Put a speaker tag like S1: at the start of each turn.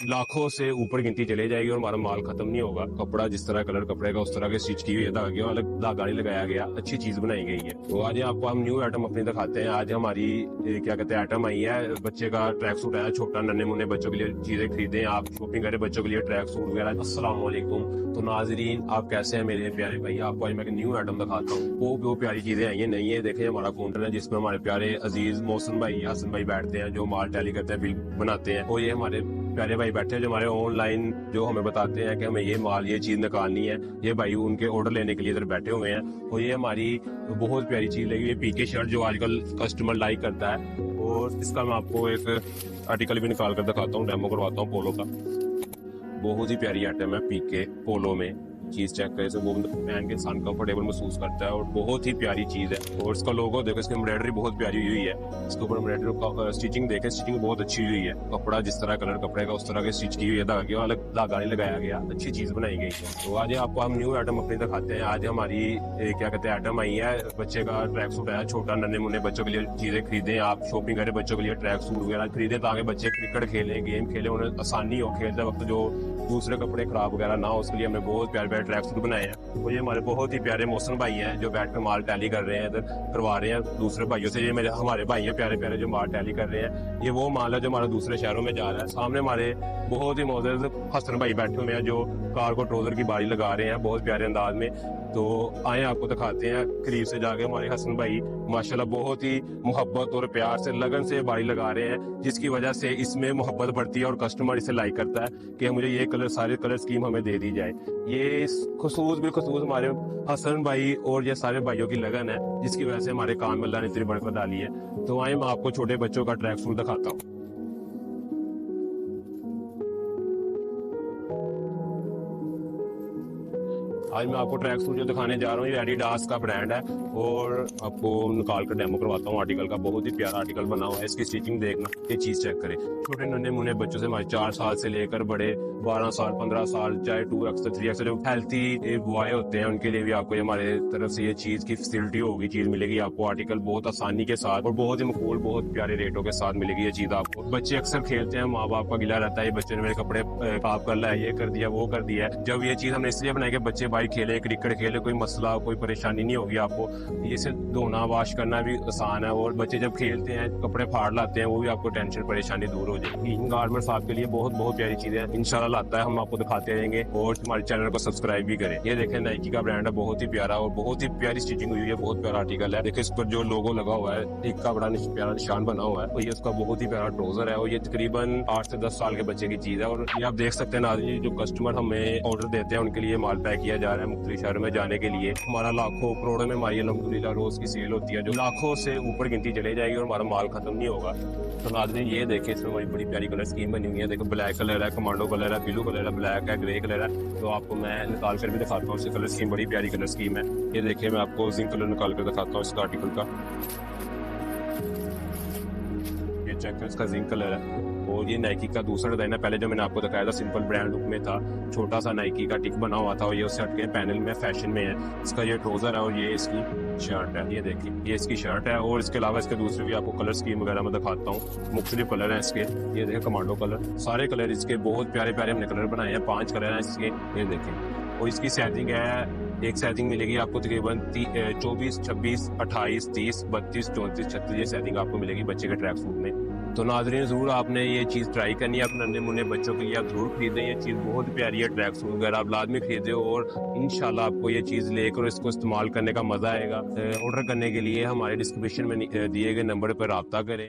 S1: लाखों से ऊपर गिनती चले जाएगी और हमारा माल खत्म नहीं होगा। कपड़ा जिस तरह कलर कपड़े का उस तरह के स्टिच की हुई है, धागे अलग धागा नहीं लगाया गया, अच्छी चीज बनाई गई है। तो आज आपको हम न्यू आइटम अपनी दिखाते हैं। आज हमारी क्या कहते हैं आइटम आई है, बच्चे का ट्रैक सूट आया, छोटा नन्हे मुन्ने बच्चों के लिए चीजें खरीदें, आप शॉपिंग करें बच्चों के लिए ट्रैक सूट वगैरह। अस्सलाम वालेकुम। तो नाजरीन आप कैसे हैं मेरे प्यारे भाई, आपको आज मैं एक न्यू आइटम दिखाता हूँ। वो प्यारी चीजें आई है, नहीं है। देखें हमारा काउंटर है जिसमें हमारे प्यारे अजीज मोहसिन भाई हसन भाई बैठते हैं, जो माल टैली करते हैं, बिल बनाते हैं। और ये हमारे प्यारे भाई बैठे हैं जो हमारे ऑनलाइन जो हमें बताते हैं कि हमें ये माल ये चीज निकालनी है। ये भाई उनके ऑर्डर लेने के लिए इधर बैठे हुए हैं। और ये हमारी बहुत प्यारी चीज लगी, ये पीके शर्ट जो आजकल कस्टमर लाइक करता है। और इसका मैं आपको एक आर्टिकल भी निकाल कर दिखाता हूँ, डेमो करवाता हूँ पोलो का। बहुत ही प्यारी आइटम है पीके पोलो में, चीज चेक करे वो पहन के इंसान कंफर्टेबल महसूस करता है और बहुत ही प्यारी चीज है। और इसका लोगो देखो, इसकी एम्ब्रॉयडरी बहुत प्यारी हुई है, इसके ऊपर एम्ब्रॉयडरी का स्टिचिंग देखे, स्टिचिंग बहुत अच्छी हुई है। कपड़ा जिस तरह कलर कपड़े का उस तरह के स्टिच की हुई है, धागे अलग धागा नहीं लगाया गया, अच्छी चीज बनाई गई है। तो आज आपको हम न्यू आइटम अपनी दिखाते हैं। आज हमारी क्या कहते हैं आइटम आई है, बच्चे का ट्रैक सूट आया, छोटा नन्हे मुन्ने बच्चों के लिए चीजें खरीदें, आप शॉपिंग करें बच्चों के लिए ट्रैक सूट वगैरह खरीदें ताकि बच्चे क्रिकेट खेलें, गेम खेलें, उन्हें आसानी हो खेलते वक्त, जो दूसरे कपड़े खराब वगैरह ना हो, उसके लिए हमने बहुत प्यारे प्यारे ट्रैक सूट बनाए हैं। तो ये हमारे बहुत ही प्यारे मोहसिन भाई हैं जो बैठ कर माल टैली कर रहे हैं, इधर करवा रहे हैं दूसरे भाइयों से। ये मेरे हमारे भाई हैं प्यारे प्यारे जो माल टैली कर रहे हैं। ये वो माल है जो हमारे दूसरे शहरों में जा रहा है। सामने हमारे बहुत ही मोअज़्ज़ज़ हसन भाई बैठे हुए हैं जो कार को ट्रोजर की बारी लगा रहे हैं बहुत प्यारे अंदाज में। तो आए आपको दिखाते हैं करीब से जाके। हमारे हसन भाई माशाल्लाह बहुत ही मोहब्बत और प्यार से लगन से बारी लगा रहे हैं, जिसकी वजह से इसमें मोहब्बत बढ़ती है और कस्टमर इसे लाइक करता है कि मुझे ये कलर सारे कलर स्कीम हमें दे दी जाए। ये खसूस बिलखसूस हमारे हसन भाई और ये सारे भाइयों की लगन है, जिसकी वजह से हमारे काम में अल्लाह ने इतनी बरकत डाली है। तो आए मैं आपको छोटे बच्चों का ट्रैक सूट दिखाता हूँ। आज मैं आपको ट्रैक सूट जो दिखाने जा रहा हूँ, ये एडिडास का ब्रांड है और आपको निकाल कर डेमो करवाता हूँ आर्टिकल का। बहुत ही प्यारा आर्टिकल बना हुआ है, इसकी स्टिचिंग देखना, ये चीज चेक करें। छोटे नन्हे मुन्ने बच्चों से हमारे 4 साल से लेकर बड़े 12 साल 15 साल, चाहे 2x 3x जो हेल्थी बॉय होते हैं उनके लिए भी आपको हमारे तरफ से ये चीज की फैसिलिटी होगी, चीज मिलेगी आपको। आर्टिकल बहुत आसानी के साथ और बहुत ही मकबूल बहुत प्यारे रेटों के साथ मिलेगी ये चीज आपको। बच्चे अक्सर खेलते हैं, माँ बाप का गिला रहता है बच्चे ने मेरे कपड़े साफ कर लिया, ये कर दिया वो कर दिया है। जब ये चीज हमने इसलिए बनाई कि बच्चे भाई खेले, क्रिकेट खेले, कोई मसला कोई परेशानी नहीं होगी आपको। ये से धोना वाश करना भी आसान है और बच्चे जब खेलते हैं कपड़े फाड़ लाते हैं, वो भी आपको टेंशन परेशानी दूर हो जाएगी। इन गारमेंट्स आपके लिए बहुत बहुत प्यारी चीजें इंशाल्लाह लाता है, हम आपको दिखाते रहेंगे। और हमारे चैनल को सब्सक्राइब भी करें। ये देखें नाइकी का ब्रांड है, बहुत ही प्यारा और बहुत ही प्यारी स्टिचिंग हुई है, बहुत प्यारा आर्टिकल है। देखिए इस पर जो लोगो लगा हुआ है, एक का बड़ा प्यारा निशान बना हुआ है और ये उसका बहुत ही प्यारा ट्राउजर है और ये तकरीबन 8 से 10 साल के बच्चे की चीज है। और ये आप देख सकते हैं नाज़रीन, जो कस्टमर हमें ऑर्डर देते हैं उनके लिए माल पैक किया जा रहा है मुख्तलिफ शहरों में जाने के लिए। हमारा लाखों करोड़ों में हमारी अल्हम्दुलिल्लाह रोज की सेल होती है, जो लाखों से ऊपर गिनती चले जाएगी और हमारा माल खत्म नहीं होगा। तो नाज़रीन ये देखें, इसमें बड़ी बड़ी प्यारी कलर स्कीम बनी हुई है। देखो ब्लैक कलर है, कमांडो कलर है, ब्लू कलर है, ब्लैक है, ग्रे कलर है। तो आपको मैं निकाल कर भी दिखाता हूँ इसकी कलर स्कीम, बड़ी प्यारी कलर स्कीम है। ये देखिए मैं आपको जिंक कलर निकाल कर दिखाता हूँ इसका आर्टिकल का। ये चेक कर, इसका जिंक कलर है। और ये नाइकी का दूसरा डिजाइन है। पहले जो मैंने आपको दिखाया था सिंपल ब्रांड लुक में था, छोटा सा नाइकी का टिक बना हुआ था और ये उससे हटके पैनल में फैशन में है। इसका ये ट्राउजर है और ये इसकी शर्ट है। ये देखिए ये इसकी शर्ट है और इसके अलावा इसके दूसरे भी आपको कलर स्कीम वगैरह मैं दिखाता हूँ। मुख्तलिफ कलर है इसके, ये देखें कमांडो कलर, सारे कलर इसके बहुत प्यारे प्यारे हमने कलर बनाए हैं। 5 कलर हैं इसके, ये देखें। और इसकी साइजिंग है, एक साइजिंग मिलेगी आपको तकरीबन 24, 26, 28, 30, 32, 34, 36 ये साइजिंग आपको मिलेगी बच्चे के ट्रैक सूट में। तो नाज़रीन जरूर आपने ये चीज़ ट्राई करनी है अपने नन्हे मुन्ने बच्चों के लिए, आप जरूर खरीदें। ये चीज़ बहुत प्यारी है, ट्रैक सूट वगैरह आप लाजमी खरीदें और इंशाल्लाह आपको ये चीज़ लेकर इसको इस्तेमाल करने का मजा आएगा। ऑर्डर करने के लिए हमारे डिस्क्रिप्शन में दिए गए नंबर पर रब्ता करें।